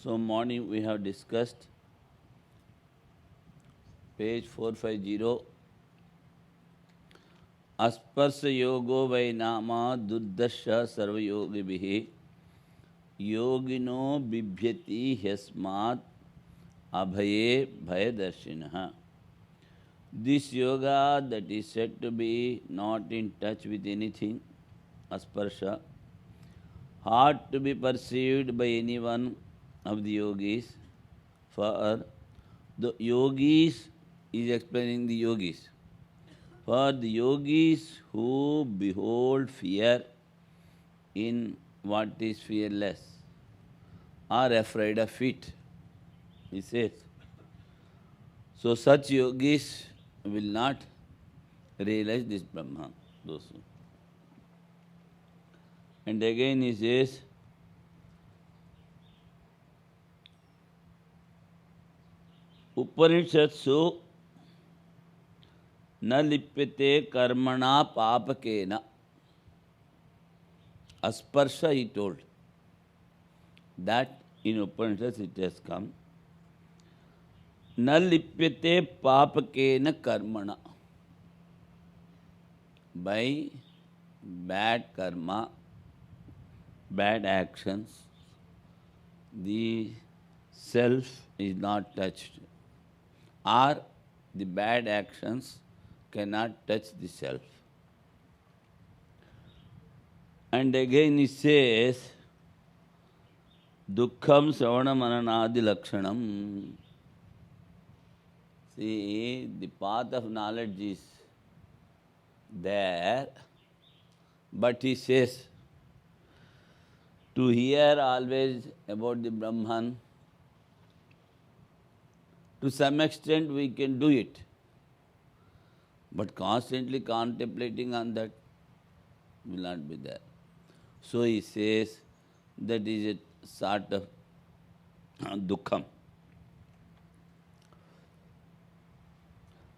So morning we have discussed page 450. Asparsa yogo vai nama duddasha sarva yogibhihi yogino bibhyati hyasmat abhaye bhayadarshinaha. This yoga that is said to be not in touch with anything, asparsha, hard to be perceived by any one of the yogis. For the yogis is explaining the yogis. For the yogis who behold fear in what is fearless are afraid of it, he says. So such yogis will not realize this Brahma. Those who. And again he says, Upanishatsu na lipyate karmana papakena. Asparsha, he told. That in Upanishads it has come. Na lipyate papakena karmana. By bad karma, bad actions, the self is not touched. Or the bad actions cannot touch the self. And again he says, Dukkham savana mananadi lakshanam. See, the path of knowledge is there, but he says, to hear always about the Brahman, to some extent we can do it, but constantly contemplating on that will not be there. So he says that is a sort of dukkham.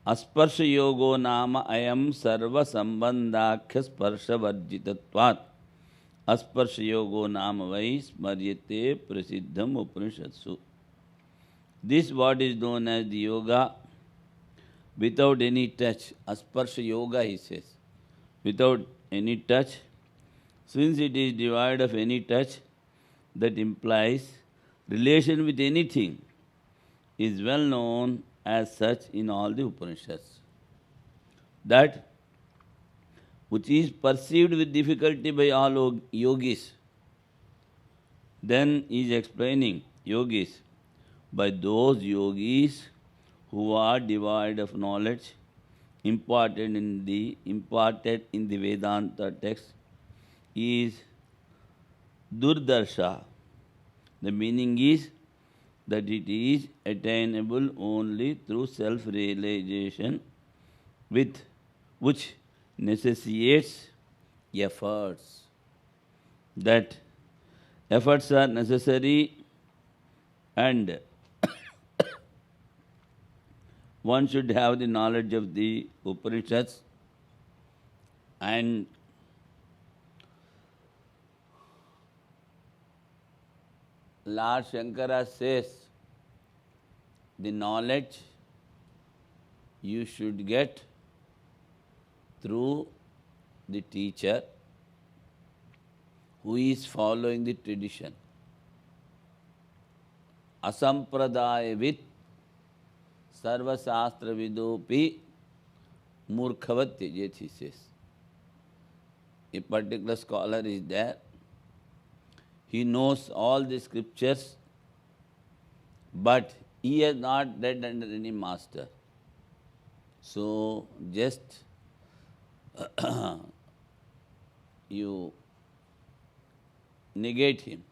Asparsha yogo nama ayam sarva sambandhakhya sparsha varjitatvat. Asparsha yogo nama vai smaryate prasiddham upanishatsu. This what is known as the yoga without any touch. Asparsha yoga, he says. Without any touch. Since it is devoid of any touch, that implies relation with anything is well known as such in all the Upanishads. That which is perceived with difficulty by all yogis, then he is explaining yogis. By those yogis who are devoid of knowledge imparted in the Vedanta text is durdarsha. The meaning is that it is attainable only through self-realization, with which necessitates efforts. That efforts are necessary, and one should have the knowledge of the Upanishads, and Lord Shankara says the knowledge you should get through the teacher who is following the tradition. Asampradayavit sarvasastra vidopi murkhavat tyajet, he says. A particular scholar is there. He knows all the scriptures, but he has not read under any master. So just you negate him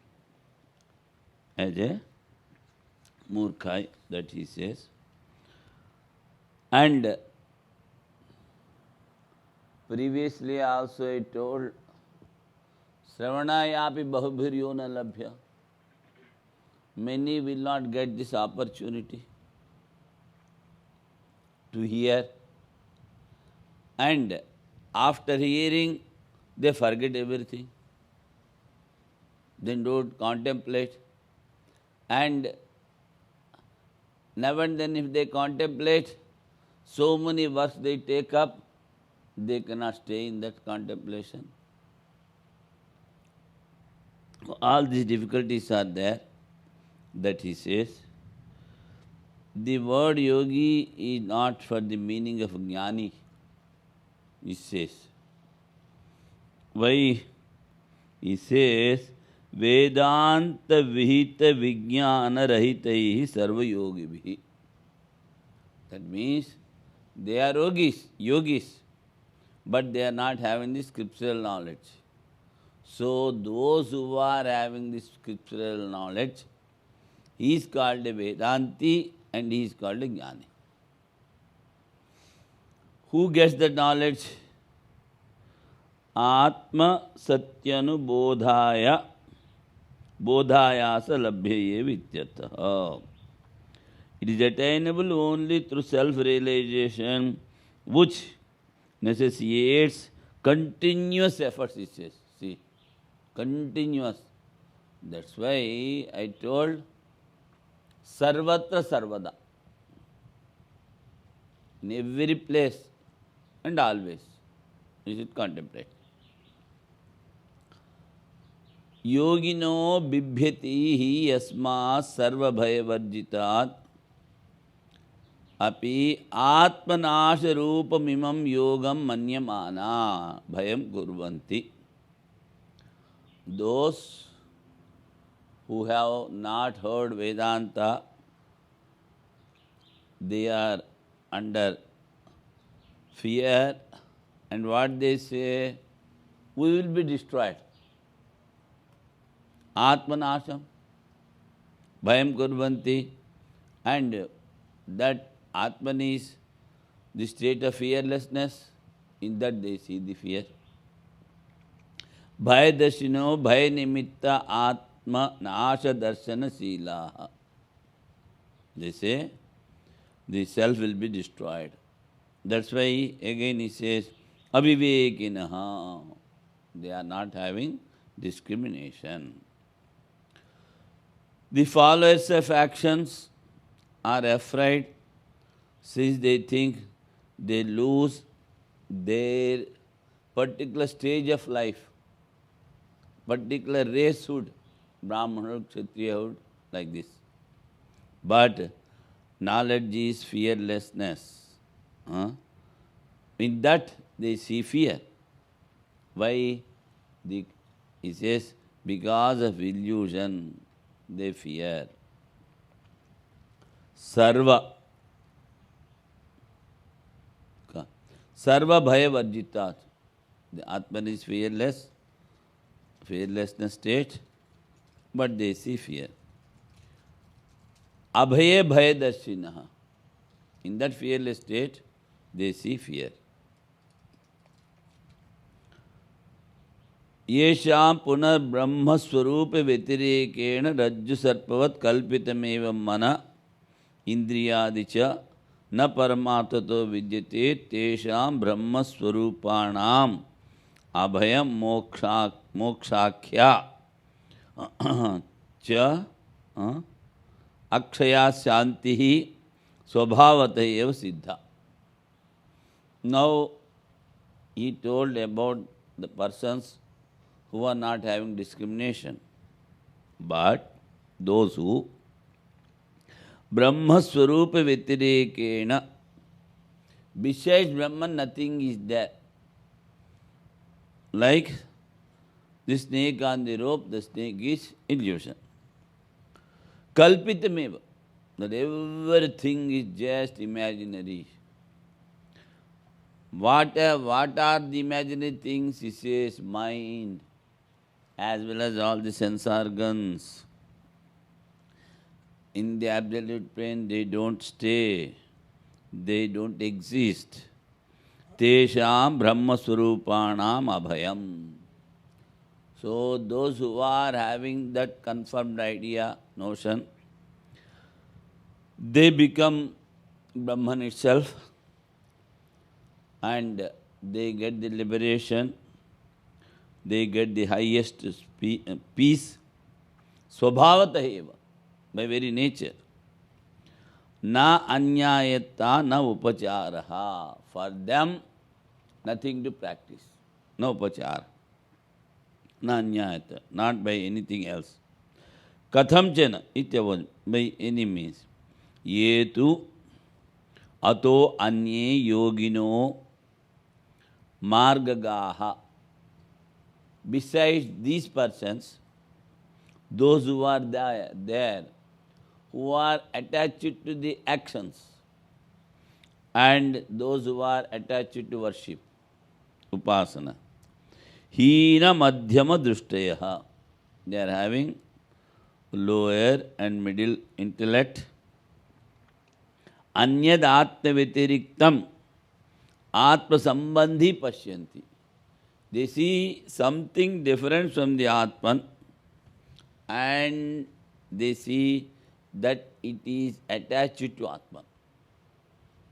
as a murkhai, that he says. And previously also I told, Sravanayapi bahubhiryo na labhya. Many will not get this opportunity to hear. And after hearing, they forget everything. Then don't contemplate. And now and then if they contemplate, so many works they take up, they cannot stay in that contemplation. All these difficulties are there, that he says. The word yogi is not for the meaning of jnani, he says. Why? He says, Vedanta vihita vijnana rahitaihi sarva yogibhi. That means they are yogis, but they are not having the scriptural knowledge. So those who are having the scriptural knowledge, he is called a Vedanti and he is called a Jnani. Who gets the knowledge? Atma satyanu bodhaya bodhayasa labhyaye vidyatah. It is attainable only through self-realization, which necessitates continuous efforts, he says. See, continuous. That's why I told sarvatra sarvada. In every place and always you should contemplate. Yogino bibhyati hi yasma sarva bhaya varjitat api atmanasha rupamimam yogam manyamana bhayam kurvanti. Those who have not heard Vedanta, they are under fear, and what they say, we will be destroyed. Atmanasham, bhayam kurvanti, and that Atman is the state of fearlessness, in that they see the fear. Bhayadashino bhaya nimitta atma nasha darshana silaha. They say, the self will be destroyed. That's why again he says, avivekinaha. They are not having discrimination. The followers of actions are afraid, since they think they lose their particular stage of life, particular racehood, Brahmanhood, Kshatriyahood, like this. But knowledge is fearlessness. In that they see fear. Why? He says, because of illusion, they fear. Sarva. Sarva bhaya varjitat. The Atman is fearless, fearlessness state, but they see fear. Abhaye bhayadarshinaha. In that fearless state, they see fear. Yesham punar brahma swarupa vetirekena rajju sarpavat kalpitamevam mana indriyadicha na paramathato vidyate tesham brahma swarupanam abhayam mokshakhya cha akshaya shantihi swabhavata eva siddha. Now he told about the persons who are not having discrimination, but those who Brahma Swarupa Vitirekena, besides Brahman nothing is there. Like the snake on the rope, the snake is illusion. Kalpitameva, that everything is just imaginary. What are the imaginary things? He says mind, as well as all the sense organs. In the absolute plane, they don't stay, they don't exist. Tesham Brahma Swarupanam Abhayam. So those who are having that confirmed idea, notion, they become Brahman itself, and they get the liberation, they get the highest peace. Swabhavata eva. by very nature. Na anyayata na upacharaha. For them, nothing to practice. No upachara. Na anyayata. Not by anything else. Katham chena ityavad. By any means. Yetu ato anye yogino margagaha. Besides these persons, those who are there, who are attached to the actions, and those who are attached to worship, upasana. Hina madhyama drushtaya. They are having lower and middle intellect. Anyad atma vitiriktam atma sambandhi pashyanti. They see something different from the Atman, and they see that it is attached to Atman,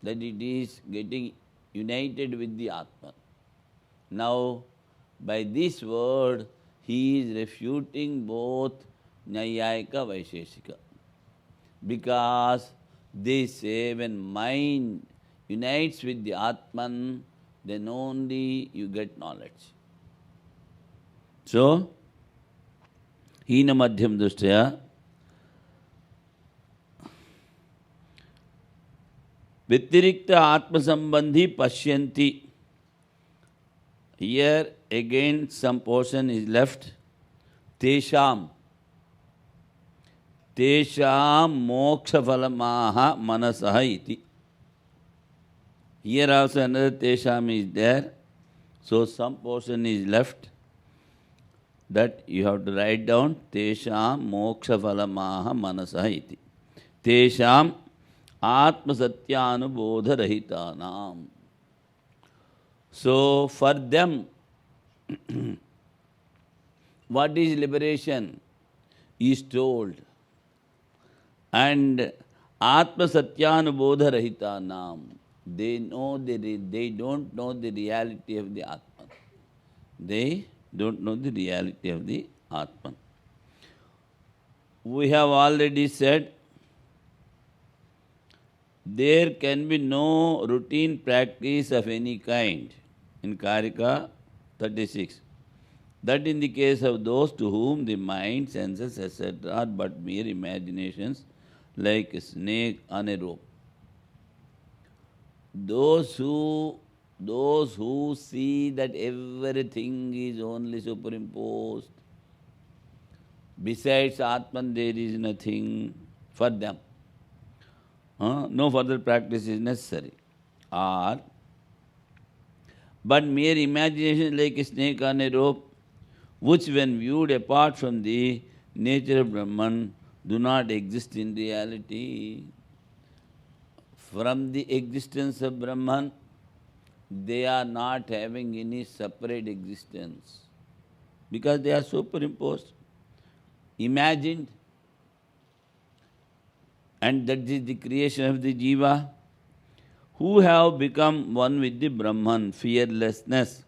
that it is getting united with the Atman. Now, by this word, he is refuting both Nyayika, Vaisheshika. Because they say when mind unites with the Atman, then only you get knowledge. So, hina madhyam dushtaya vitirikta atma sambandhi pashyanti. Here again some portion is left. Tesham. Tesham moksha phalamaha manasaha iti. Here also another tesham is there. So some portion is left that you have to write down. Tesham moksha phalamaha manasaha iti. Tesham atma satyanubodha rahitanam. So for them, what is liberation is told. And atma satyanubodha rahitanam. They don't know the reality of the Atman. They don't know the reality of the Atman. We have already said there can be no routine practice of any kind in Karika 36. That in the case of those to whom the mind, senses, etc. are but mere imaginations like a snake on a rope. Those who see that everything is only superimposed, besides Atman there is nothing for them. No further practice is necessary. Or, but mere imagination like a snake on a rope, which when viewed apart from the nature of Brahman, do not exist in reality. From the existence of Brahman, they are not having any separate existence. Because they are superimposed, imagined, and that is the creation of the Jiva, who have become one with the Brahman, fearlessness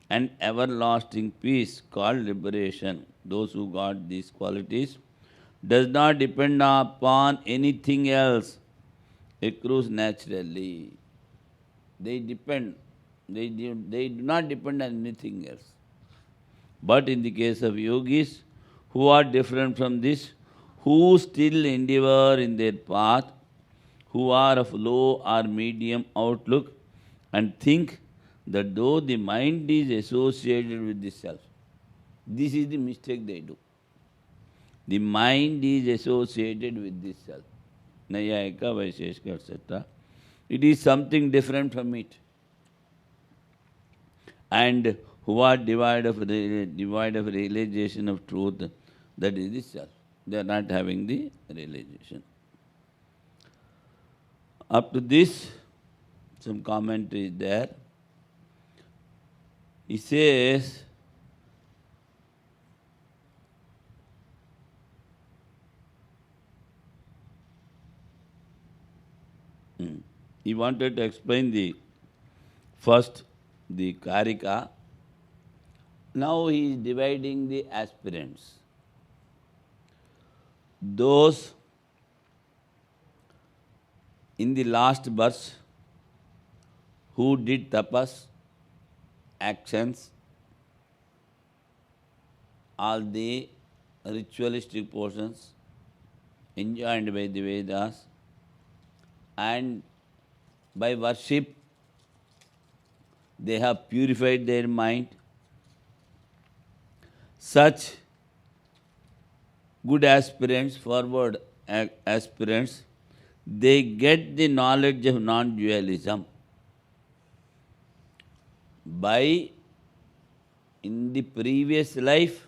and everlasting peace, called liberation. Those who got these qualities does not depend upon anything else. Accrues naturally. They depend. They do not depend on anything else. But in the case of yogis, who are different from this, who still endeavor in their path, who are of low or medium outlook, and think that though the mind is associated with the self, this is the mistake they do. The mind is associated with the self. Nayayika, Vaisheshika, etc. It is something different from it. And who are devoid of realization of truth, that is the self. They are not having the realization. Up to this, some commentary is there. He says, he wanted to explain the first, the Karika. Now he is dividing the aspirants. Those in the last verse, who did tapas, actions, all the ritualistic portions enjoined by the Vedas, and by worship they have purified their mind. Such good aspirants, forward aspirants, they get the knowledge of non-dualism by, in the previous life,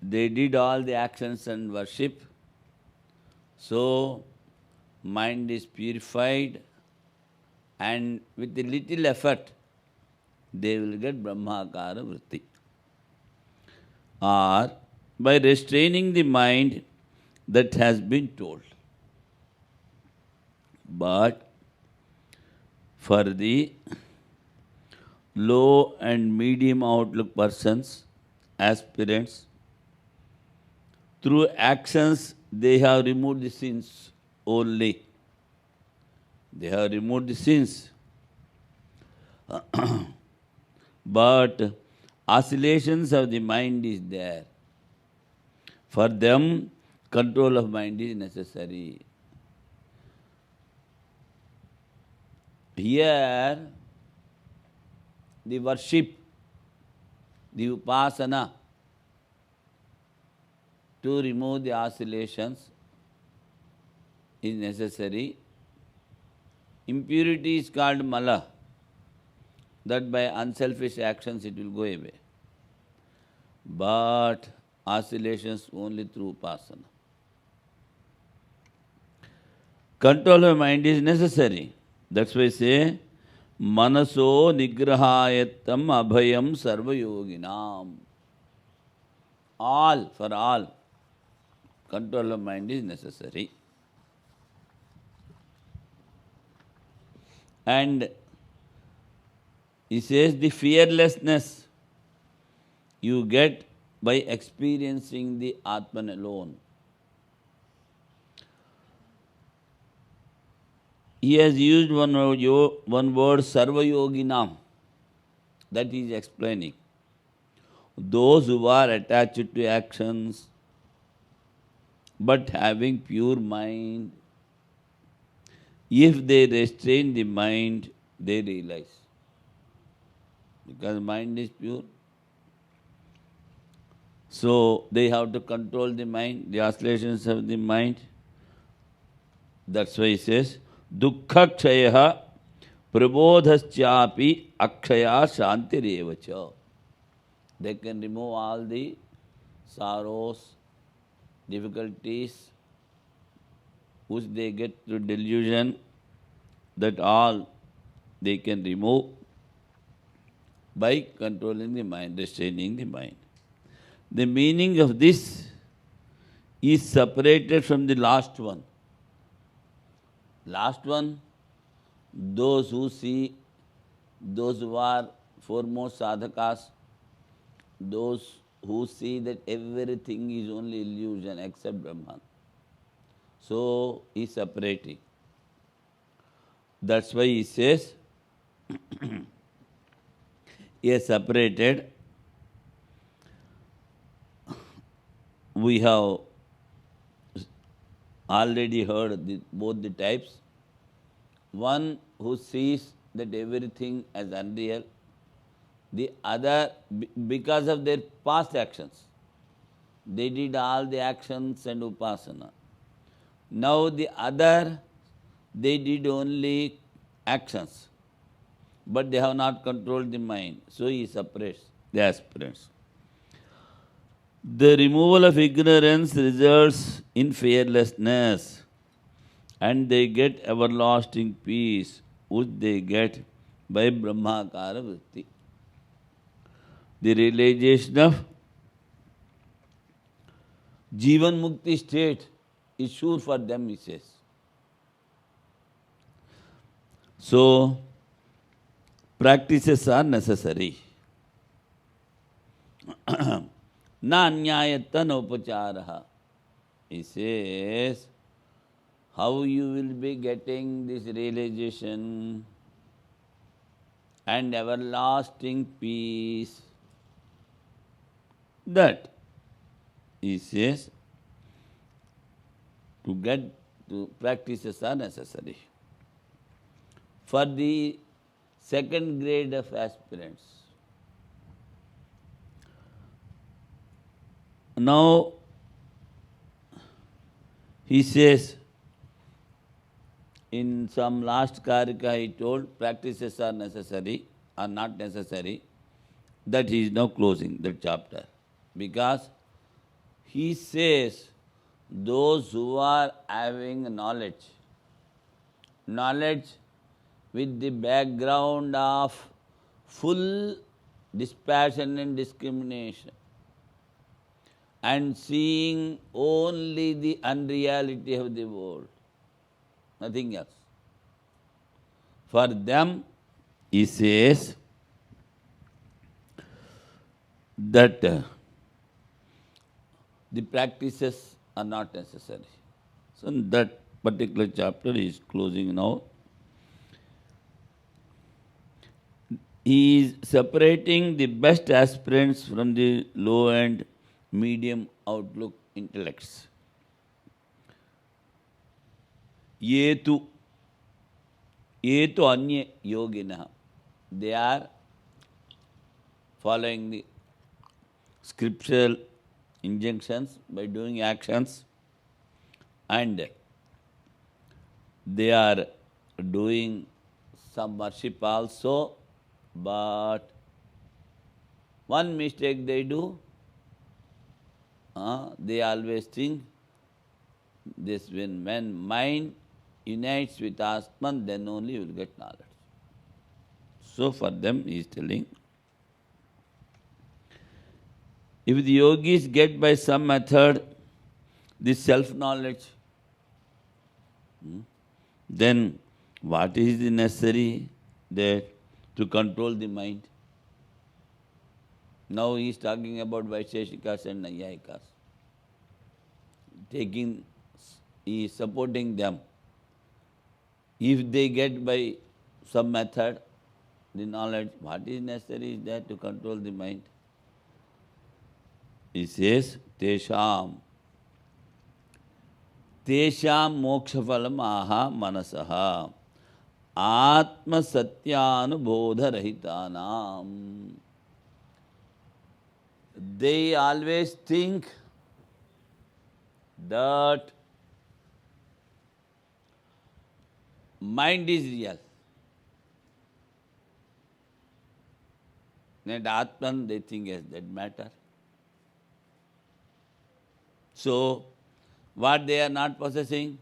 they did all the actions and worship, so mind is purified, and with a little effort they will get Brahmakara vritti. Or by restraining the mind, that has been told. But for the low and medium outlook persons, aspirants, through actions they have removed the sins only. They have removed the sins. But oscillations of the mind is there. For them, control of mind is necessary. Here, the worship, the upasana, to remove the oscillations is necessary. Impurity is called mala, that by unselfish actions it will go away. But oscillations only through upasana. Control of mind is necessary. That's why I say, manaso nigrahayatam abhayam sarva yoginam. All, for all, control of mind is necessary. And he says the fearlessness you get by experiencing the Atman alone. He has used one word, sarva yoginam, that he is explaining. Those who are attached to actions, but having pure mind, if they restrain the mind, they realize. Because mind is pure. So they have to control the mind, the oscillations of the mind. That's why he says, dukkha kshayaha prabodhaschapi akshaya shantirevacha. They can remove all the sorrows, difficulties, which they get through delusion, that all they can remove by controlling the mind, restraining the mind. The meaning of this is separated from the last one. Last one, those who see, those who are foremost sadhakas, those who see that everything is only illusion except Brahman. So he is separating. That's why he says, he is separated. We have already heard both the types. One who sees that everything as unreal, the other, because of their past actions, they did all the actions and upasana. Now the other, they did only actions, but they have not controlled the mind. So he separates the aspirants. The removal of ignorance results in fearlessness, and they get everlasting peace, which they get by Brahmakara vritti. The realization of Jivan Mukti state is sure for them, he says. So, practices are necessary. Na anyayatana upacharaha. He says, how you will be getting this realization and everlasting peace. That he says to get to practices are necessary. For the second grade of aspirants, now he says, in some last karika he told practices are necessary, are not necessary. That he is now closing that chapter. Because he says those who are having knowledge with the background of full dispassion and discrimination, and seeing only the unreality of the world, nothing else. For them, he says that the practices are not necessary. So in that particular chapter he is closing now. He is separating the best aspirants from the low and medium outlook intellects. Yetu anye yoginah. They are following the scriptural injunctions by doing actions, and they are doing some worship also, but one mistake they do, they always think this, when mind unites with Atman, then only you will get knowledge. So for them he is telling, if the yogis get by some method this self-knowledge, then what is the necessary there to control the mind? Now he is talking about Vaisheshikas and Nayayikas. He is supporting them. If they get by some method the knowledge, what is necessary is there to control the mind? He says, Tesham mokshaphalam aha manasaha atma satyanubodha rahitanam. They always think that mind is real. And Atman they think as that matter. So, what they are not possessing?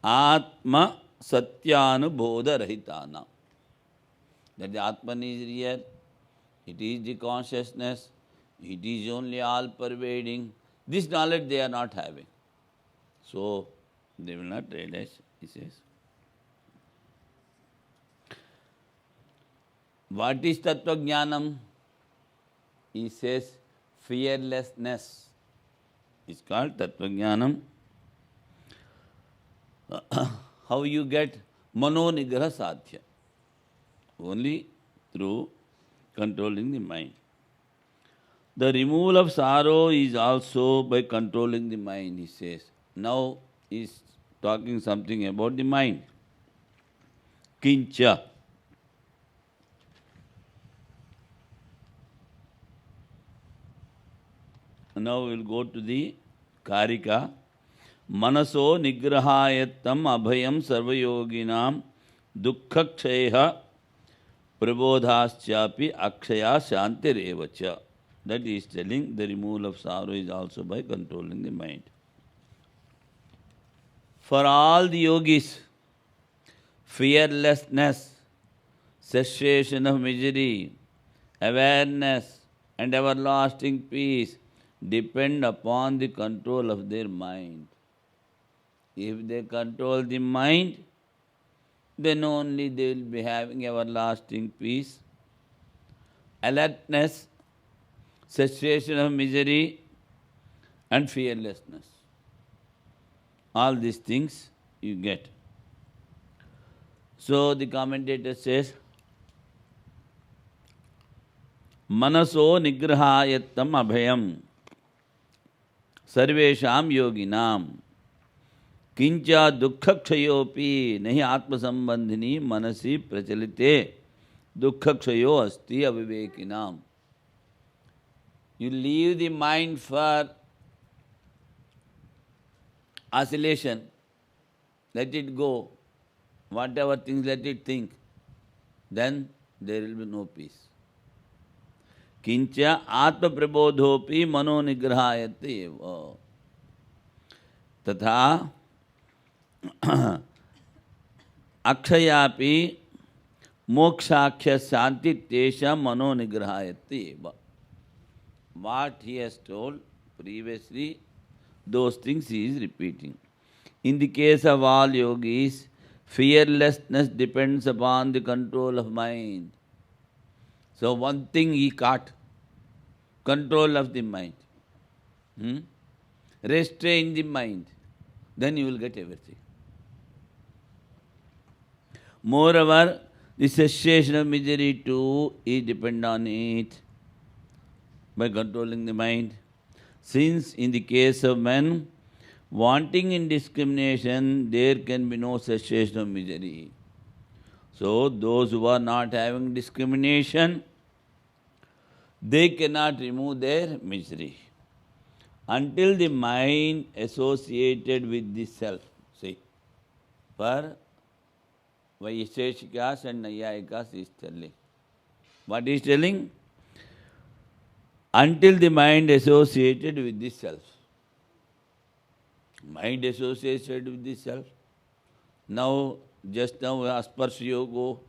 Atma satyanubodha rahitana. That the Atman is real, it is the consciousness, it is only all-pervading. This knowledge they are not having. So, they will not realize, he says. What is Tattva Jnanam? He says, fearlessness. It's called Tattva Jnanam. How you get Mano Nigraha Sadhya? Only through controlling the mind. The removal of sorrow is also by controlling the mind, he says. Now he is talking something about the mind. Kincha. Now we will go to the Karika. Manaso nigrahayattam abhayam sarvayoginam dukkhaksheha prabodhaschapi akshaya shantirevacha. That is telling the removal of sorrow is also by controlling the mind. For all the yogis, fearlessness, cessation of misery, awareness and everlasting peace depend upon the control of their mind. If they control the mind, then only they will be having everlasting peace, alertness, cessation of misery and fearlessness. All these things you get. So the commentator says, Manaso nigrahayattam abhayam sarvesham yoginam kincha dukkhakshayopi nahi atmasambandhini manasi prachalite dukkhakshayo asti avivekinam. You leave the mind for oscillation, let it go, whatever things let it think, then there will be no peace. Kincha atma prabodhopi mano nigrahayate eva. Tatha akshayapi mokshakhya santi tesha mano nigrahayate eva. What he has told previously, those things he is repeating. In the case of all yogis, fearlessness depends upon the control of mind. So one thing he caught, control of the mind. Restrain the mind, then you will get everything. Moreover, the cessation of misery too is depend on it by controlling the mind. Since in the case of men, wanting in discrimination, there can be no cessation of misery. So those who are not having discrimination, they cannot remove their misery. Until the mind associated with the self. See, for Vaisheshikas and Nayayikas is telling. What is telling? Until the mind associated with the self. Mind associated with the self. Now, just now, Asparsha Yoga,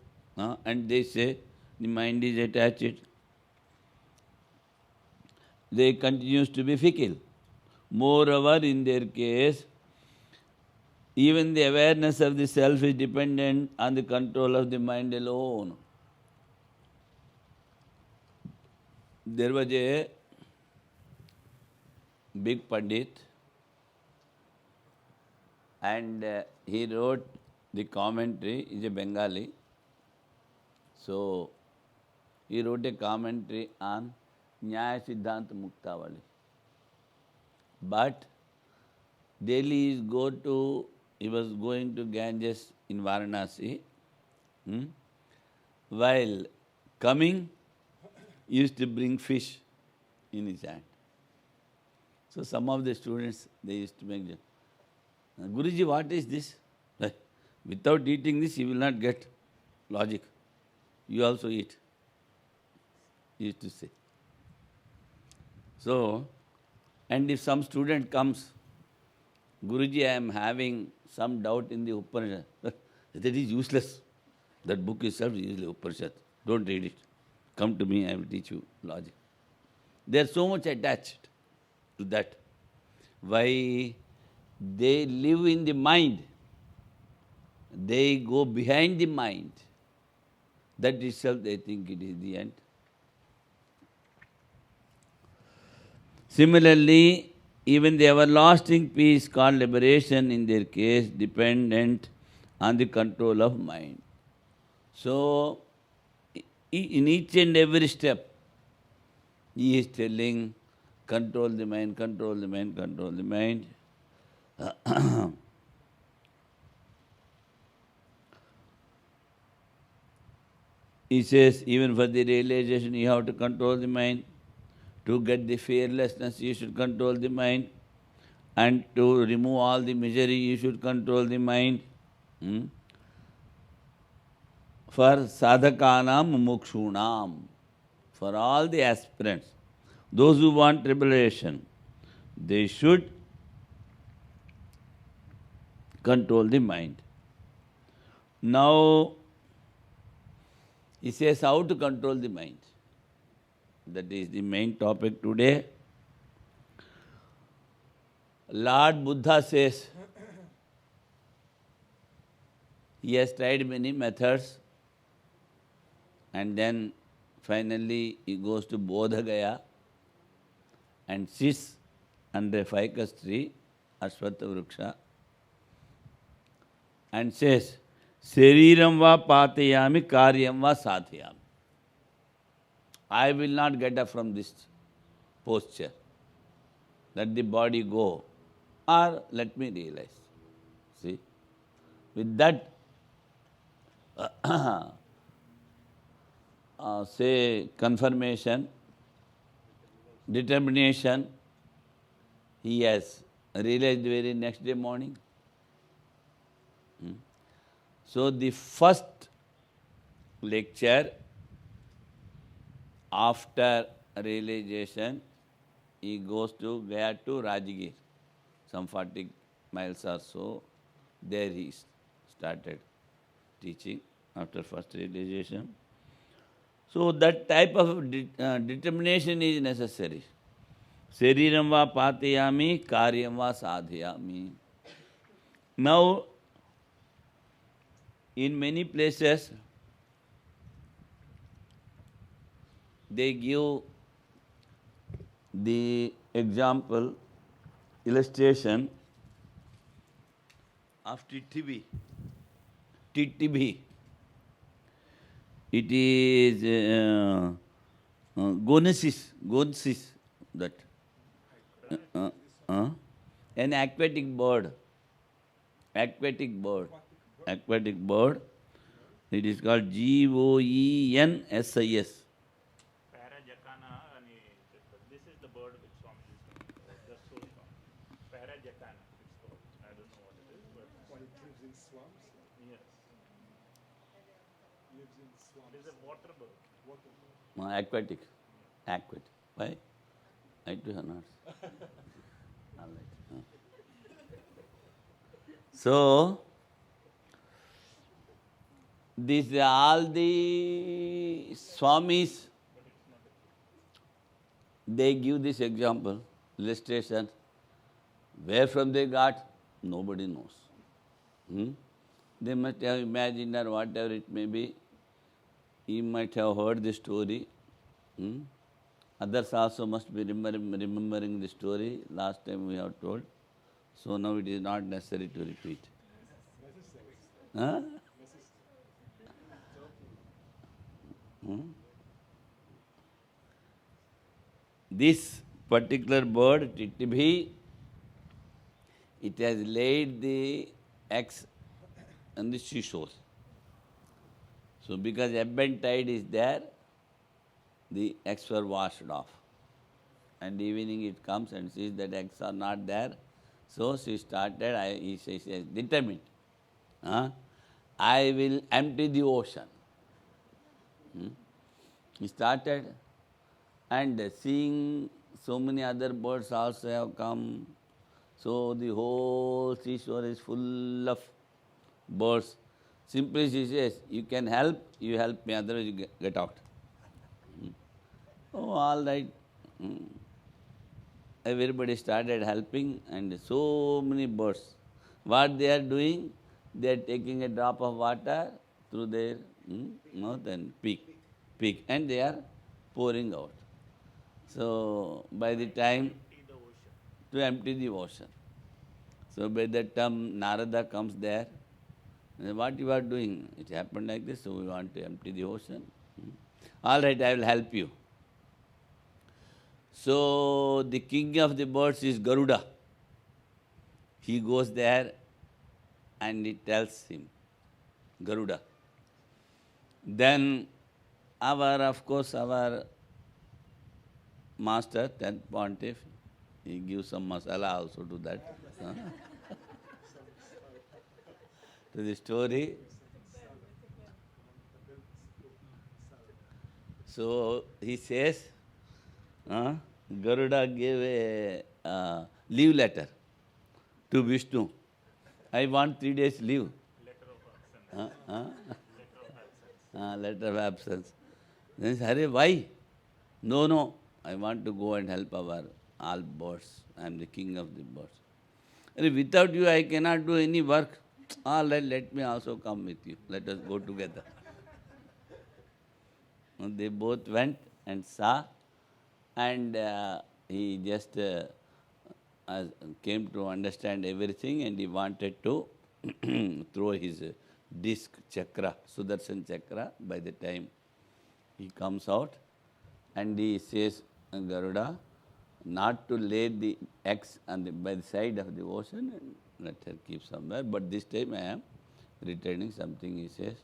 and they say the mind is attached. They continues to be fickle. Moreover, in their case, even the awareness of the self is dependent on the control of the mind alone. There was a big Pandit, and he wrote the commentary. He's a Bengali. So, he wrote a commentary on Nyaya Siddhanta Muktavali. But daily he was going to Ganges in Varanasi. While coming, he used to bring fish in his hand. So some of the students, they used to make them, Guruji, what is this? Without eating this, you will not get logic. You also eat. He used to say. So, and if some student comes, Guruji, I am having some doubt in the Upanishad. That is useless. That book itself is useless, Upanishad. Don't read it. Come to me, I will teach you logic. They are so much attached to that. Why? They live in the mind. They go behind the mind. That itself they think it is the end. Similarly, even the everlasting peace called liberation in their case dependent on the control of mind. So, in each and every step, he is telling, control the mind, control the mind, control the mind. He says, even for the realization, you have to control the mind. To get the fearlessness, you should control the mind. And to remove all the misery, you should control the mind. For sadhakanam mumukshunam, for all the aspirants, those who want liberation, they should control the mind. Now, he says how to control the mind. That is the main topic today. Lord Buddha says, he has tried many methods, and then finally he goes to Bodha Gaya and sits under a ficus tree, Ashwatha Vriksha, and says, Shariram va patayami karyam va sadhyami. I will not get up from this posture. Let the body go, or let me realize. See, with that, say, confirmation, determination, he has realized the very next day morning. So the first lecture after realization, he goes to Gaya to Rajgir, some 40 miles or so. There he started teaching after first realization. So that type of determination is necessary. Shariram va patayami, karyam va sadhyami. Now, in many places, they give the example, illustration of TTB. TTB. It is gonesis, that. An aquatic bird. Aquatic bird. It is called Goensis. Parajacana and this is the bird which Swami is just so strong. Parajacana, it's called. I don't know what it is, but it lives in swamps. yes, Lives in swamps. it is a water bird. Aquatic. Why? I too have not. All right. So, these all the Swamis, they give this example, illustration. Where from they got, nobody knows. They must have imagined or whatever it may be. He might have heard the story. Others also must be remembering the story. Last time we have told. So now it is not necessary to repeat. Huh? This particular bird, Titibhi, it has laid the eggs on the seashore. So because ebb and tide is there, the eggs were washed off. And evening it comes and sees that eggs are not there. So she started, she says, determined. I will empty the ocean. He started, and seeing so many other birds also have come. So the whole seashore is full of birds. Simply she says, you can help, you help me, otherwise you get out. Oh, all right. Everybody started helping, and so many birds. What they are doing? They are taking a drop of water through their mouth and beak, and they are pouring out. So by the time to empty the ocean. So by that time Narada comes there. What you are doing? It happened like this, so we want to empty the ocean. All right, I will help you. So the king of the birds is Garuda. He goes there and he tells him, Garuda. Then of course, our master, 10th pontiff, he gives some masala also to that. To the story. So he says, Garuda gave a leave letter to Vishnu. I want 3 days leave. Letter of absence. Letter of absence. Then he said, why? No, I want to go and help our all birds. I am the king of the birds. Without you, I cannot do any work. All right, let me also come with you. Let us go together. And they both went and saw, and he just came to understand everything, and he wanted to throw his disc chakra, Sudarshan chakra, by the time he comes out, and he says, Garuda, not to lay the eggs by the side of the ocean and let her keep somewhere, but this time I am returning something, he says.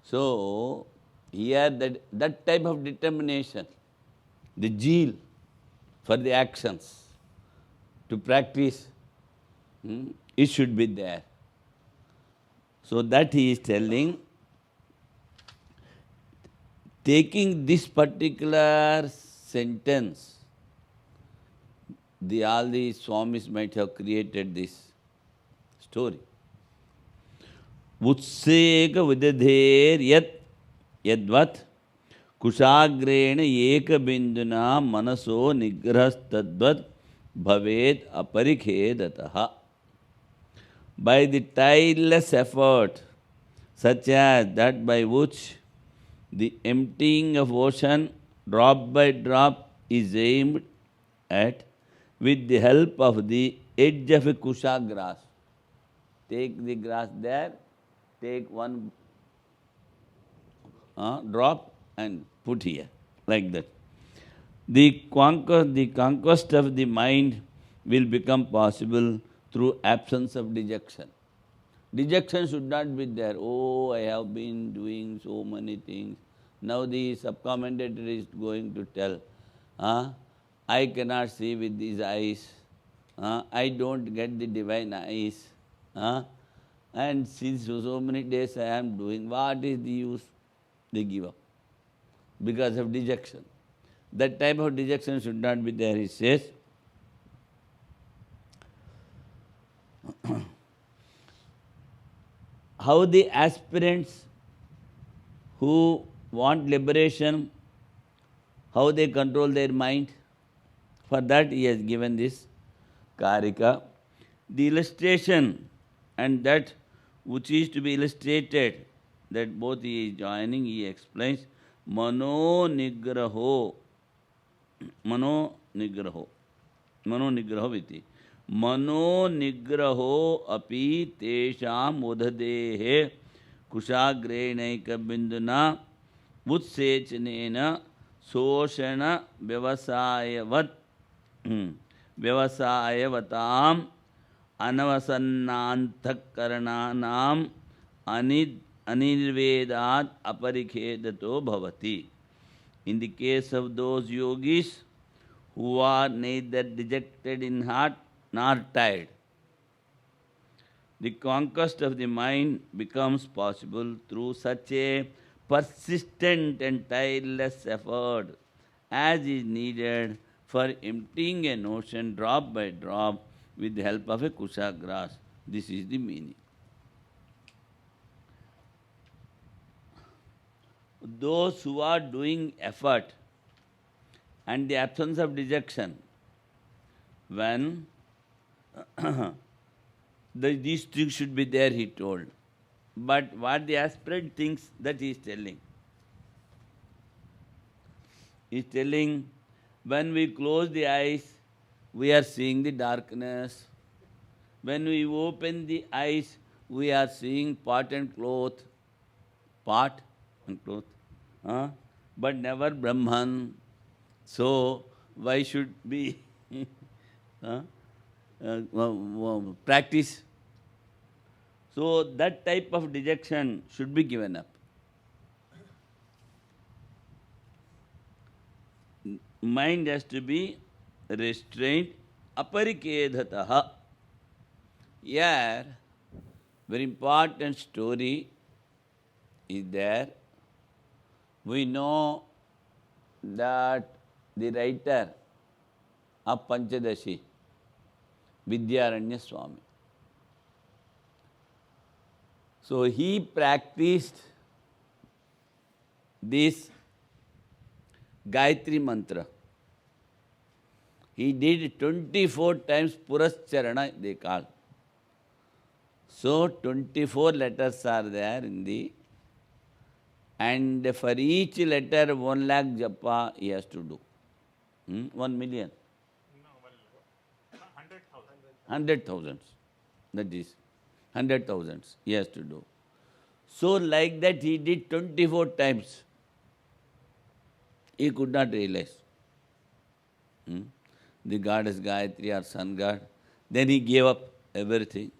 So, here that type of determination, the zeal for the actions, to practice, it should be there. So that he is telling, taking this particular sentence, all the Swamis might have created this story. Utseka vidadher yadvat kushagrena eka binduna manaso nigrahas tadvat bhavet aparikhedataha. By the tireless effort, such as that by which the emptying of ocean drop by drop is aimed at, with the help of the edge of a kusha grass. Take the grass there, take one drop and put here, like that. The conquest of the mind will become possible through absence of dejection. Dejection should not be there. Oh, I have been doing so many things. Now the subcommentator is going to tell, I cannot see with these eyes. I don't get the divine eyes. And since so many days I am doing, what is the use? They give up because of dejection. That type of dejection should not be there, he says. How the aspirants who want liberation, how they control their mind, for that he has given this karika. The illustration and that which is to be illustrated, that both he is joining, he explains, mano nigraho viti. Mano nigraho api tesham udhadehe kushagrenaika binduna utsechanena soshana vyavasayavatam anavasannantakarananam anirvedat aparikhedato bhavati. In the case of those yogis who are neither dejected in heart nor tired, the conquest of the mind becomes possible through such a persistent and tireless effort as is needed for emptying an ocean drop by drop with the help of a kusha grass. This is the meaning. Those who are doing effort and the absence of dejection, when these things should be there, he told. But what the aspirant thinks, that he is telling. He is telling, when we close the eyes, we are seeing the darkness. When we open the eyes, we are seeing pot and cloth. Pot and cloth. But never Brahman. So, why should we practice? So, that type of dejection should be given up. Mind has to be restrained. Aparikedhataha. Here, very important story is there. We know that the writer of Panchadashi, Vidyaranya Swami. So he practiced this Gayatri mantra. He did 24 times Purascharana, they call. So 24 letters are there in the, and for each letter 1 lakh japa he has to do. 1 million. No, well, 100,000. 100,000. That is. 100,000 he has to do. So like that he did 24 times. He could not realize. The goddess Gayatri or sun god. Then he gave up everything,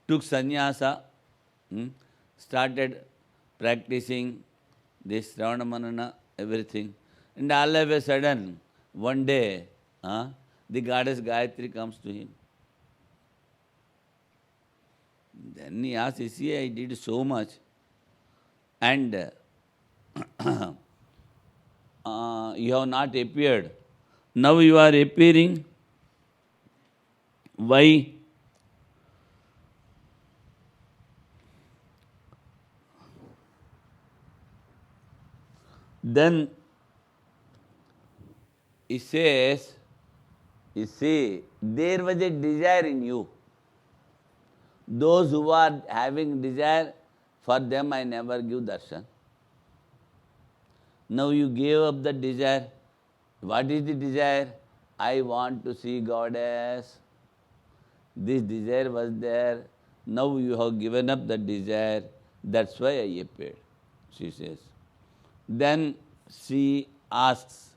took sannyasa, started practicing this Ravana Manana, everything. And all of a sudden, one day, the goddess Gayatri comes to him. Then he asks, you see, I did so much, and you have not appeared. Now you are appearing. Why? Then he says, you see, there was a desire in you. Those who are having desire, for them I never give darshan. Now you gave up the desire. What is the desire? I want to see goddess. This desire was there. Now you have given up the desire. That's why I appeared, she says. Then she asks,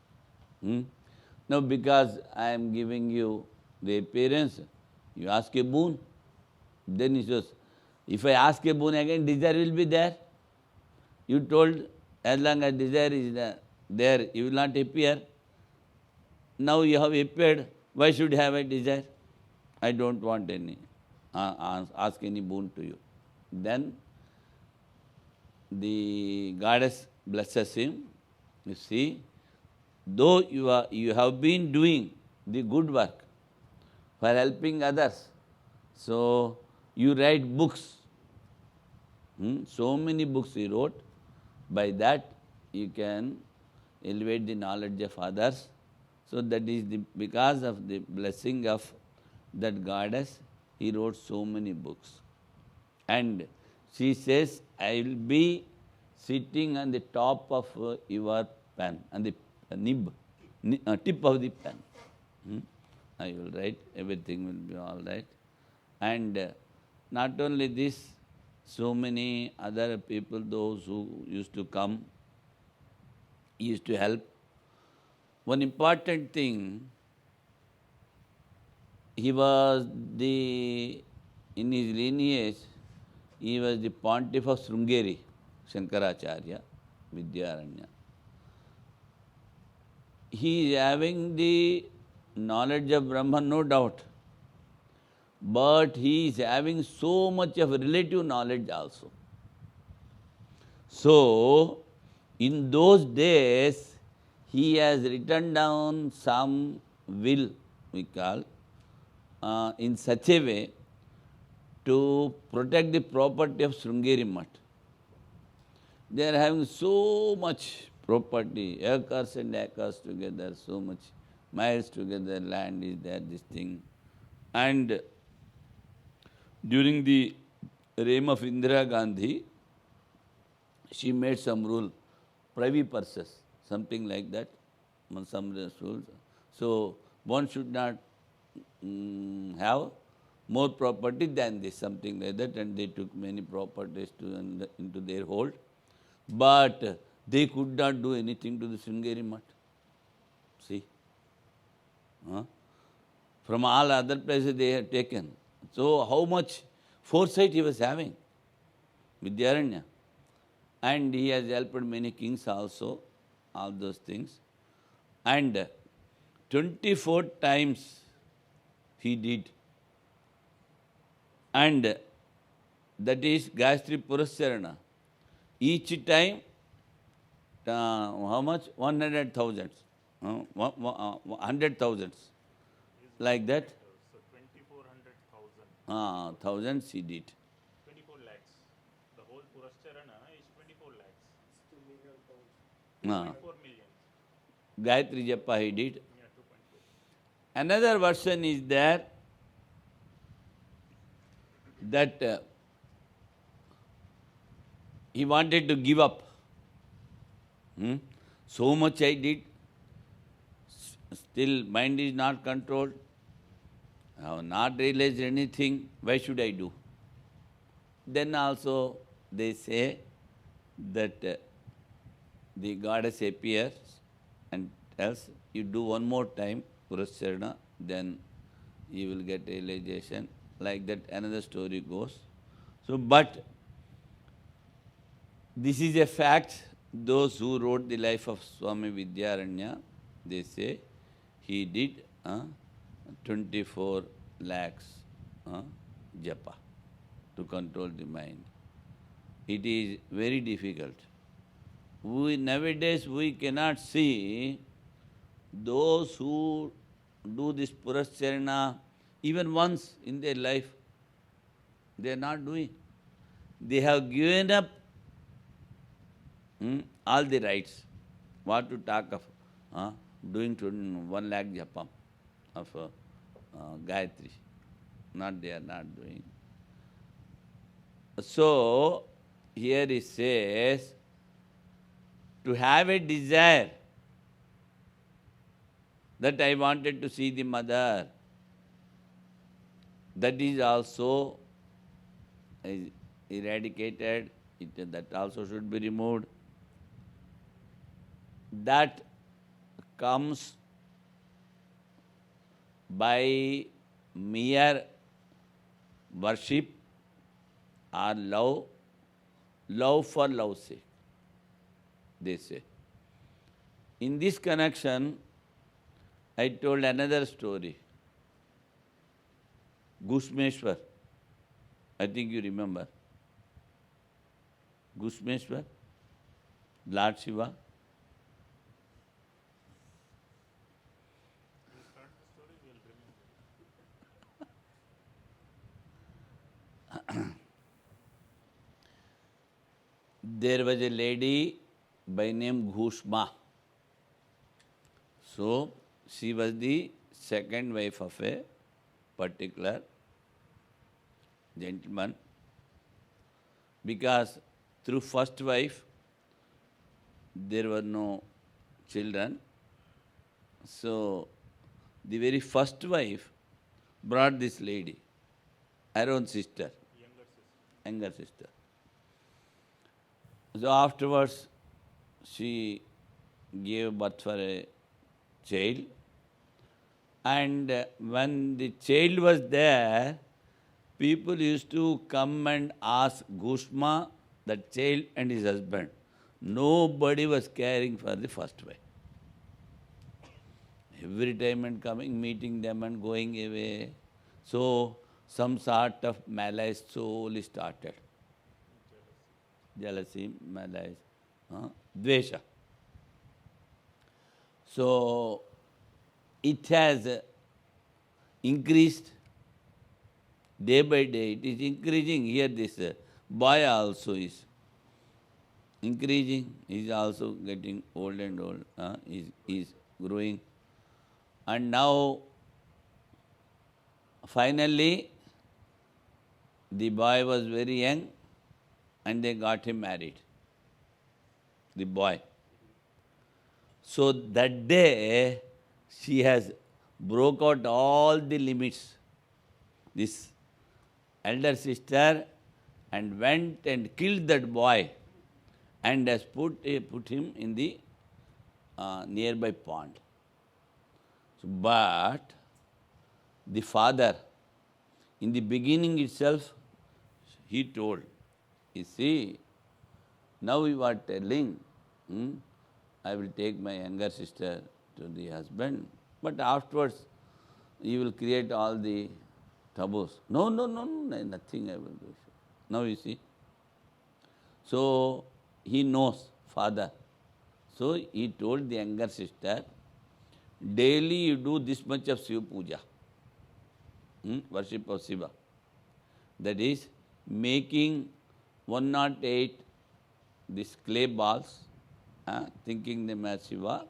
now because I am giving you the appearance, you ask a boon. Then he says, if I ask a boon again, desire will be there. You told, as long as desire is there, you will not appear. Now you have appeared, why should you have a desire? I don't want any, ask any boon to you. Then the goddess blesses him. You see, though you have been doing the good work for helping others, so you write books. So many books he wrote. By that you can elevate the knowledge of others. So that is because of the blessing of that goddess, he wrote so many books. And she says, I will be sitting on the top of your pen, on the nib, tip of the pen. I will write, everything will be all right. And not only this, so many other people, those who used to come, used to help. One important thing, he was in his lineage, he was the pontiff of Sringeri, Shankaracharya, Vidyaranya. He is having the knowledge of Brahman, no doubt. But he is having so much of relative knowledge also. So, in those days, he has written down some will, we call, in such a way to protect the property of Sringeri Mutt. They are having so much property, acres and acres together, so much miles together, land is there, this thing. And during the reign of Indira Gandhi, she made some rule, privy purses, something like that, some rules. So one should not have more property than this, something like that, and they took many properties into their hold. But they could not do anything to the Sringeri Mutt. See? From all other places they had taken. So how much foresight he was having, Vidyaranya. And he has helped many kings also, all those things. And 24 times he did. And that is Gayatri Purascharana. Each time, how much? 100,000. 100,000. Like that. So 2400,000. Thousands he did. 24 lakhs. The whole Purascharana is 24 lakhs. 2 million pounds. 4 million. Gayatri Japa he did. Yeah, 2.4. Another version is there that he wanted to give up. So much I did, still mind is not controlled. I have not realized anything. Why should I do? then also they say that the goddess appears and tells, you do one more time Purasarana, then you will get realization. Like that another story goes. So, but this is a fact. Those who wrote the life of Swami Vidyaranya, they say he did 24 lakhs japa to control the mind. It is very difficult. Nowadays we cannot see those who do this Purasarana even once in their life. They are not doing. They have given up all the rights. What to talk of doing 1 lakh japam of Gayatri. They are not doing. So, here it says, to have a desire that I wanted to see the mother, that is also eradicated, that also should be removed. That comes by mere worship or love for love's sake, they say. In this connection, I told another story. Gusmeshwar, I think you remember. Gusmeshwar, Lord Shiva. You start the story, we will remember. There was a lady by name Ghushma. So, she was the second wife of a particular gentleman, because through first wife there were no children. So, the very first wife brought this lady, her own sister, younger sister. So afterwards, she gave birth for a child, and when the child was there, people used to come and ask Ghushma, the child and his husband. Nobody was caring for the first wife. Every time and coming, meeting them and going away. So some sort of malice slowly started. Jealousy, malice, dvesha. So it has increased day by day. It is increasing. Here this boy also is increasing. He is also getting old and old. He is growing. And now, finally, the boy was very young and they got him married, the boy. So that day, she has broke out all the limits, this elder sister, and went and killed that boy and has put him in the nearby pond. So, but the father, in the beginning itself, he told, you see, now you are telling, I will take my younger sister to the husband, but afterwards you will create all the taboos. No, nothing I will do. Now you see. So he knows, father. So he told the younger sister, daily you do this much of Shiva Puja, worship of Shiva. That is, making 108 these clay balls, thinking them as Shiva,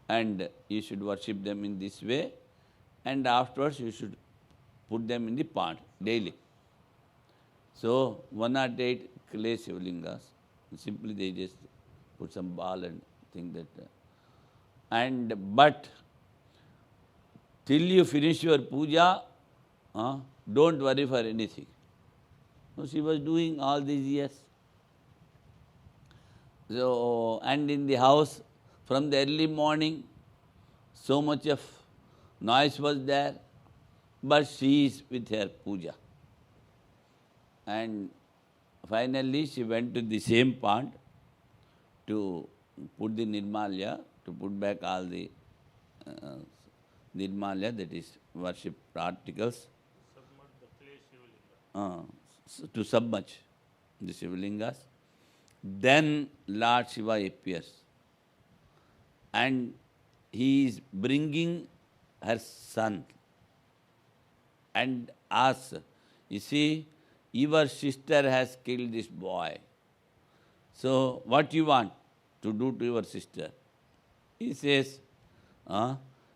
and you should worship them in this way, and afterwards you should put them in the pond daily. So 108 clay Shivalingas, simply they just put some ball and think that. But till you finish your puja, don't worry for anything. So she was doing all these years. So, and in the house, from the early morning, so much of noise was there, but she is with her puja. And finally she went to the same pond to put the nirmalya, to put back all the uh, nirmalya, that is worship articles, Submerge the clay Shivalinga. to submerge the Shivalingas. Then Lord Shiva appears and he is bringing her son and asks, you see, your sister has killed this boy. So what you want to do to your sister? He says,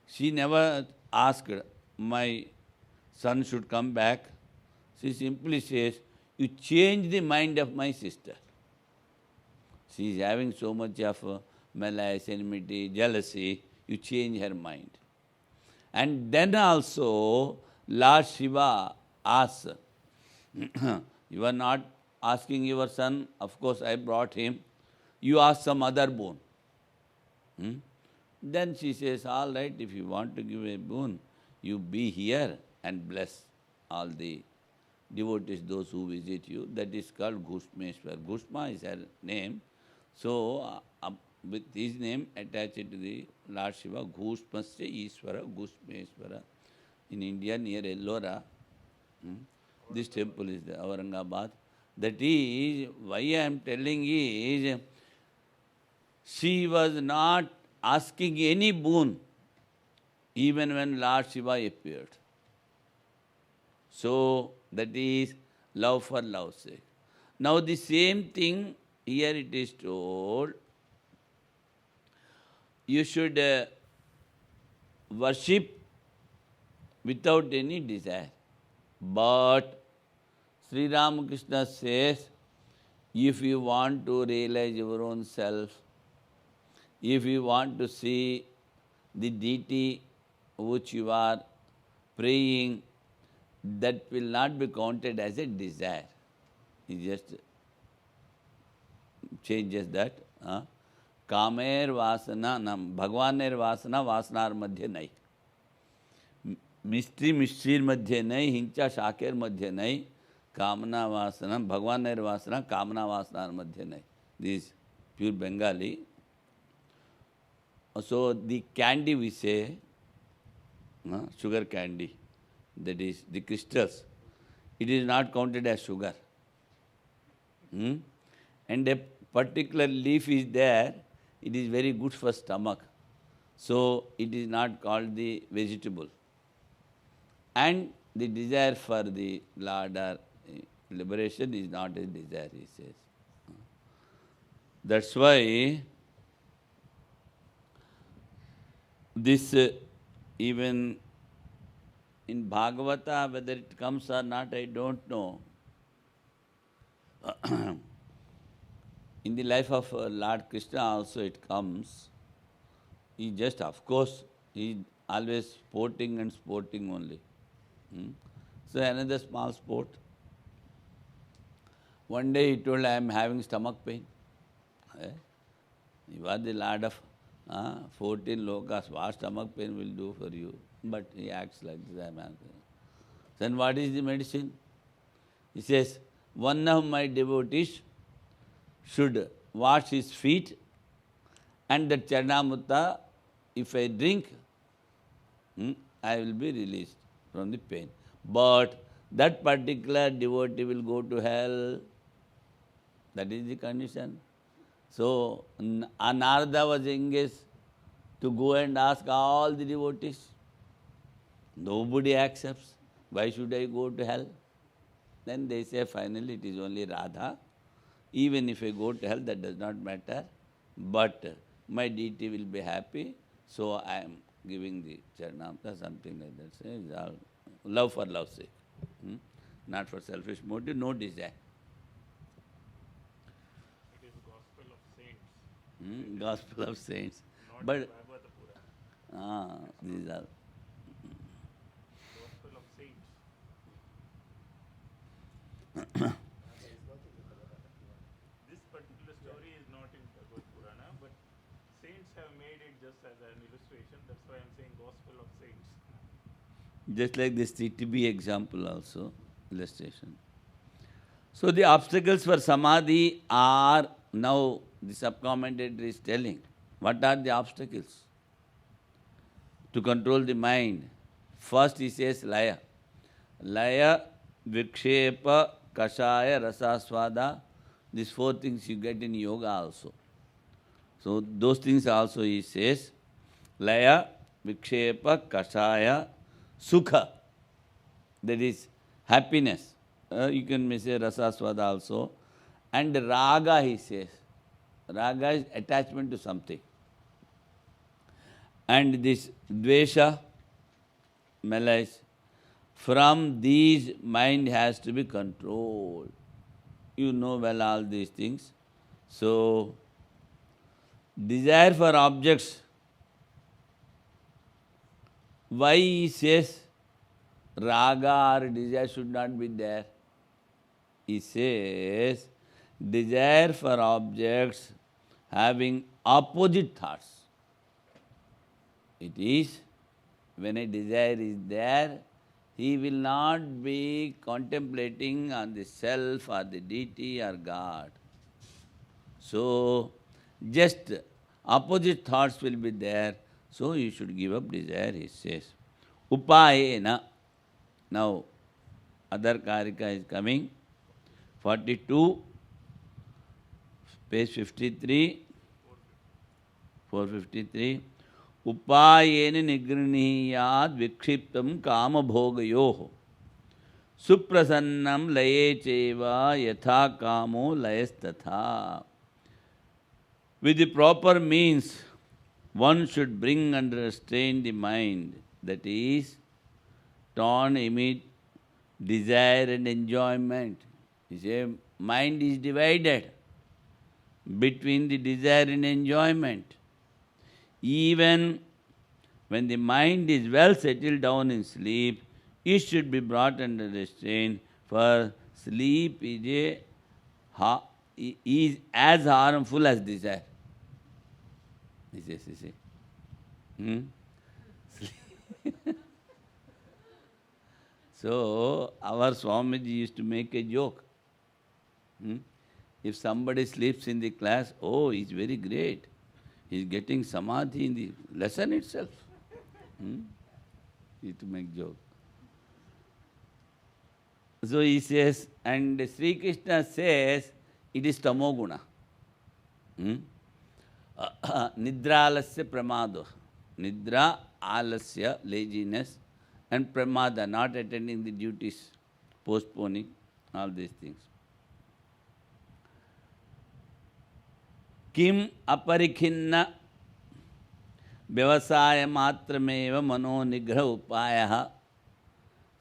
she never asked, my son should come back. She simply says, you change the mind of my sister. She is having so much of malice, enmity, jealousy, you change her mind. And then also, Lord Shiva asks, you are not asking your son, of course I brought him, you ask some other boon. Then she says, all right, if you want to give a boon, you be here and bless all the devotees, those who visit you. That is called Ghushmeshwar. Ghushma is her name. So, with his name attached to the Lord Shiva, Ghushmasya Ishvara, Ghushmeshwara. In India, near Ellora, this temple is there, Aurangabad. That is, why I am telling is, she was not asking any boon, even when Lord Shiva appeared. So, that is love for love's sake. Now, the same thing here it is told, you should worship without any desire. But Sri Ramakrishna says, if you want to realize your own self, if you want to see the deity which you are praying, that will not be counted as a desire. He just changes that. Kamer vasana, Bhagwaner vasana, vasanar madhya nahi. Mystery, madhya nahi, hincha shaker madhya nahi, kamana vasana, Bhagwaner vasana, kamana vasanar madhya nahi. This is pure Bengali. So the candy we say, sugar candy, that is the crystals, it is not counted as sugar. And a particular leaf is there, it is very good for stomach. So it is not called the vegetable. And the desire for the Lord or liberation is not a desire, he says. That's why this even in Bhagavata, whether it comes or not, I don't know. In the life of Lord Krishna also it comes. He just, of course, he always sporting and sporting only. So another small sport. One day he told, I am having stomach pain. He was the Lord of 14 lokas. What stomach pain will do for you? But he acts like this. Then what is the medicine? He says, one of my devotees should wash his feet, and the Charnamrita, if I drink, I will be released from the pain. But that particular devotee will go to hell. That is the condition. So, Narada was engaged to go and ask all the devotees. Nobody accepts. Why should I go to hell? Then they say, finally, it is only Radha. Even if I go to hell, that does not matter. But my deity will be happy, so I am giving the Charnamrita, something like that. So it's all love for love's sake. Not for selfish motive, no desire. It is gospel of saints. Gospel of saints. Not But Bhagavata Purana. these are Gospel of saints. have made it just as an illustration. That's why I'm saying Gospel of Saints. Just like this TTB example also, illustration. So the obstacles for samadhi are, now the subcommentator is telling, what are the obstacles to control the mind? First he says laya. Laya, vikshepa, kashaya, rasaswada. These four things you get in yoga also. So those things also he says. Laya, vikshepa, kashaya, sukha. That is happiness. You can say rasaswada also. And raga he says. Raga is attachment to something. And this dvesha, malice, from these mind has to be controlled. You know well all these things. So, desire for objects, why he says raga or desire should not be there? He says, desire for objects having opposite thoughts. It is, when a desire is there, he will not be contemplating on the self or the deity or God. So, just opposite thoughts will be there, so you should give up desire, he says. Upayena. Now, other karika is coming. 42, page 53, 453. Upayena nigriniyad vikshiptam kama bhogayoho. Suprasannam laye cheva yatha kamo layastatha. With the proper means, one should bring under restraint the mind, that is, torn amid desire and enjoyment. You say, mind is divided between the desire and enjoyment. Even when the mind is well settled down in sleep, it should be brought under restraint, for sleep is as harmful as desire. You see. So, our Swamiji used to make a joke. If somebody sleeps in the class, oh, he's very great. He's getting samadhi in the lesson itself. He used to make joke. So he says, and Sri Krishna says, it is tamoguna. Nidra alasya pramado. Nidra, alasya, laziness, and pramada, not attending the duties, postponing, all these things. Kim aparikhinna vyavasaya matrameva mano nigraha upayaha.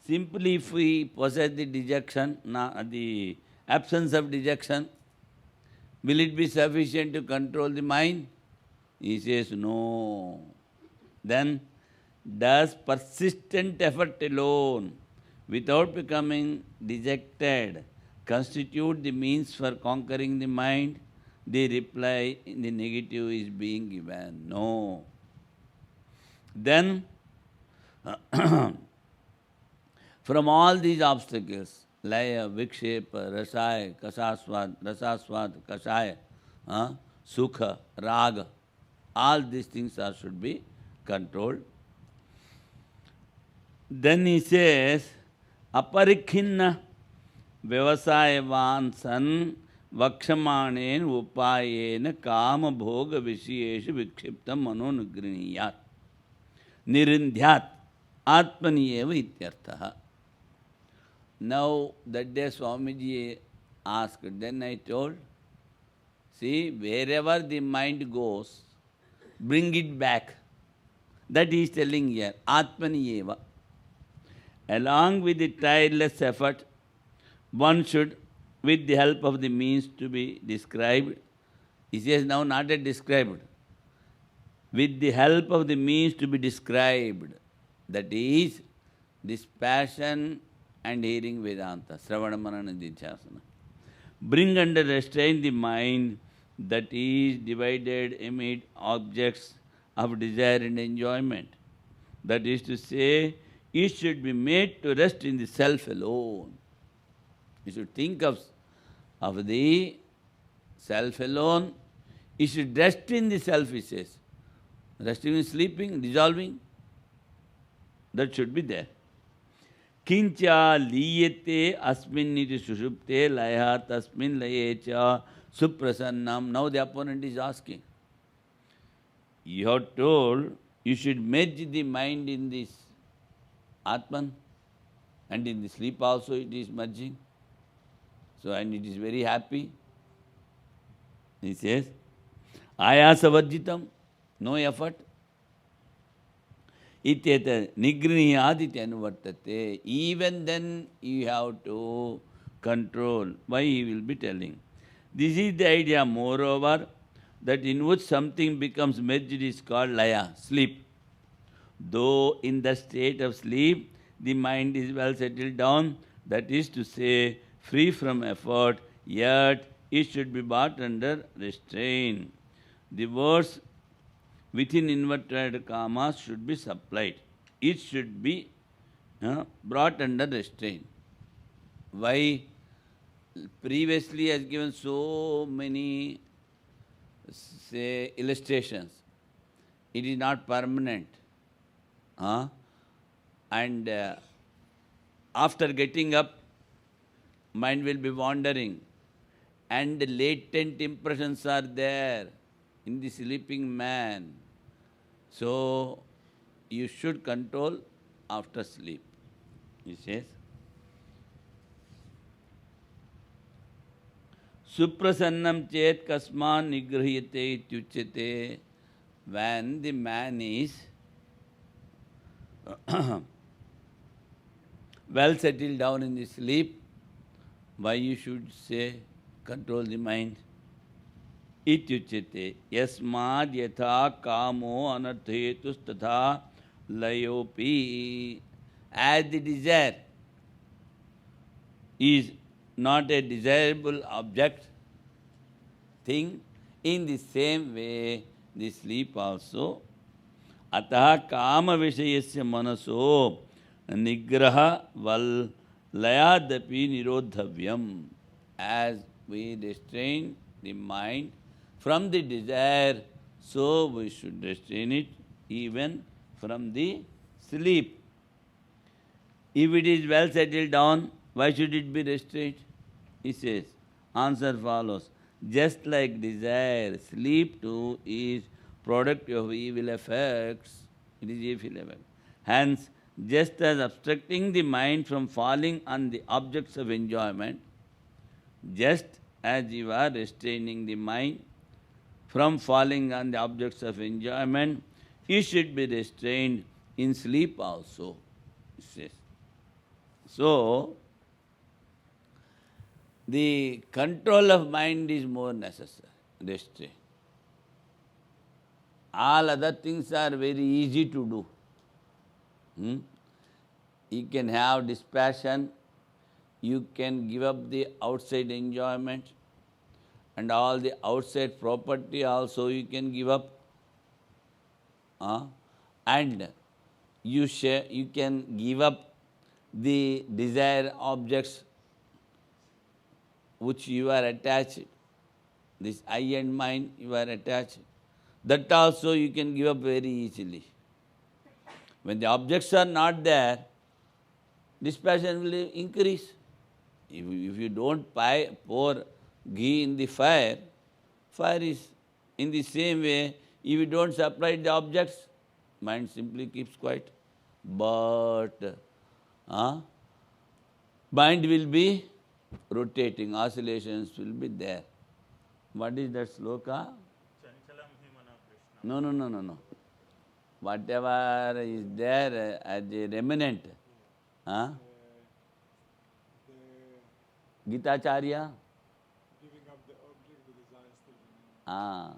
Simply if we possess the dejection, the absence of dejection, will it be sufficient to control the mind? He says, no. Then, does persistent effort alone, without becoming dejected, constitute the means for conquering the mind? The reply in the negative is being given. No. Then, from all these obstacles, laya, vikshepa, rasaya, rasaswad, kashaya, sukha, raga, all these things should be controlled. Then he says, aparikhinna vyavasayavan san vakshamanen upayena kama bhoga vishiyeshu vikshiptam manonugriniyat nirindhyat atmaniyeva ityarthaha. Now, that day Swamiji asked, then I told, see, wherever the mind goes, bring it back. That he is telling here, atmaniyeva. Along with the tireless effort, one should, with the help of the means to be described, he says now not yet described, with the help of the means to be described, that is, this passion and hearing Vedanta, Sravana Manana Didhyasana. Bring under restraint the mind that is divided amid objects of desire and enjoyment. That is to say, it should be made to rest in the self alone. You should think of the self alone. You should rest in the self, he says. Resting in sleeping, dissolving. That should be there. Kincha liyate asmin iti sushupte laya tasmin layecha suprasannam. Now the opponent is asking. You have told you should merge the mind in this Atman, and in the sleep also it is merging. So, and it is very happy. He says, ayasavajjitam, no effort. Ityeta nigriniyaditi anuvartate. Even then you have to control. Why he will be telling. This is the idea, moreover, that in which something becomes merged is called laya, sleep. Though in the state of sleep, the mind is well settled down, that is to say, free from effort, yet it should be brought under restraint. The words within inverted commas should be supplied. It should be brought under restraint. Why? Previously has given so many, say, illustrations. It is not permanent. And after getting up, mind will be wandering. And the latent impressions are there in the sleeping man. So, you should control after sleep, he says. Suprasannam chet kasman nigrahiyate ityuchyate. When the man is well settled down in the sleep, why you should say control the mind? Ityuchyate yasmad yatha kamo anarthetus tatha layopi. As the desire is not a desirable object, thing, in the same way the sleep also. Ataha kama vishayasya manaso nigraha val layadapi nirodhavyam. As we restrain the mind from the desire, so we should restrain it even from the sleep. If it is well settled down, why should it be restrained? He says, answer follows. Just like desire, sleep too is product of evil effects. It is evil effect. Hence, just as obstructing the mind from falling on the objects of enjoyment, just as you are restraining the mind from falling on the objects of enjoyment, it should be restrained in sleep also, he says. So, the control of mind is more necessary, restraint. All other things are very easy to do. You can have dispassion, you can give up the outside enjoyment, and all the outside property also you can give up. And you can give up the desire objects which you are attached, this I and mind you are attached. That also you can give up very easily. When the objects are not there, dispassion will increase. If you don't pour ghee in the fire, fire is in the same way. If you don't supply the objects, mind simply keeps quiet. But mind will be rotating, oscillations will be there. What is that sloka? Chanchalam hi mana Krishna. No. Whatever is there as a remnant. Gitacharya? Giving up the object, the desire still remains.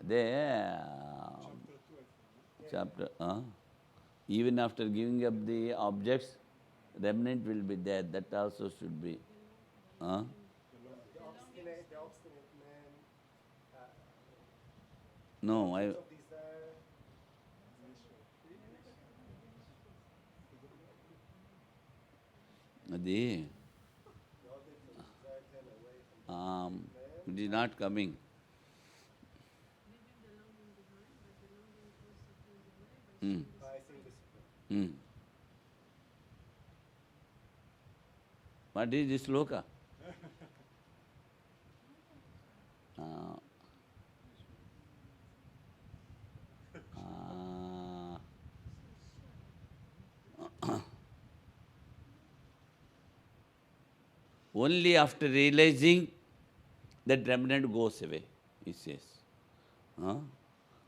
There. Chapter 2, I think. Chapter. Even after giving up the objects, remnant will be there. That also should be. The obstinate No, I... of desire, Adi, the objects of desire turn away from man. it is not coming. Hmm. By self-discipline. Hmm. What is this sloka? Uh, only after realizing that remnant goes away, he says.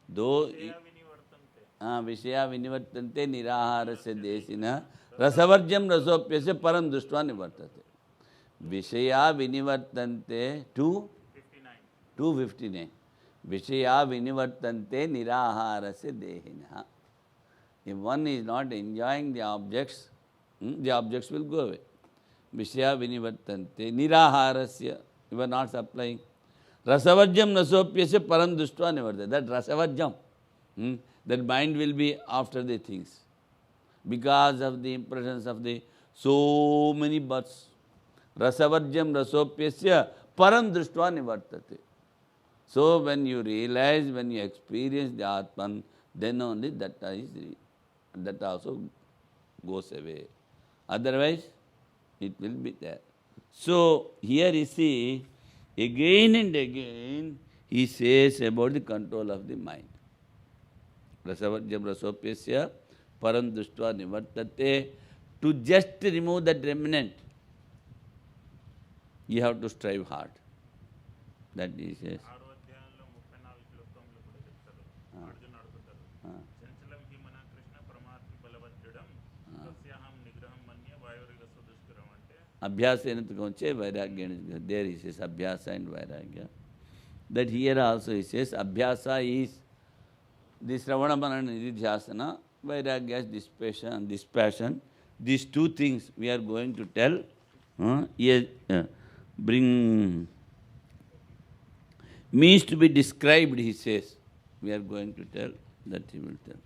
Though Vishaya vinivartante niraharasya desina rasavarjam rasopyasya param dushtva nivartate. Vishaya vinivartante 259. Vishaya vinivartante niraharasya dehina. If one is not enjoying the objects will go away. Vishaya vinivartante niraharasya. You are not supplying. Rasavarjam nasopyasya param dushtva nivartate. That rasavarjam, that mind will be after the things. Because of the impressions of the so many births. Rasavarjam rasopyasya param dushtva nivartate. So when you realize, when you experience the Atman, then only that also goes away. Otherwise, it will be there. So here you see, again and again, he says about the control of the mind. Rasavarjam rasopyasya param dushtva nivartate. To just remove that remnant, you have to strive hard. That he says. Abhyasa enathukonche vairagya. There he says abhyasa and vairagya. That here also he says abhyasa is the Sravana Manana Nididhyasana, vairagya is dispassion. These two things we are going to tell. Bring means to be described, he says. We are going to tell, that he will tell.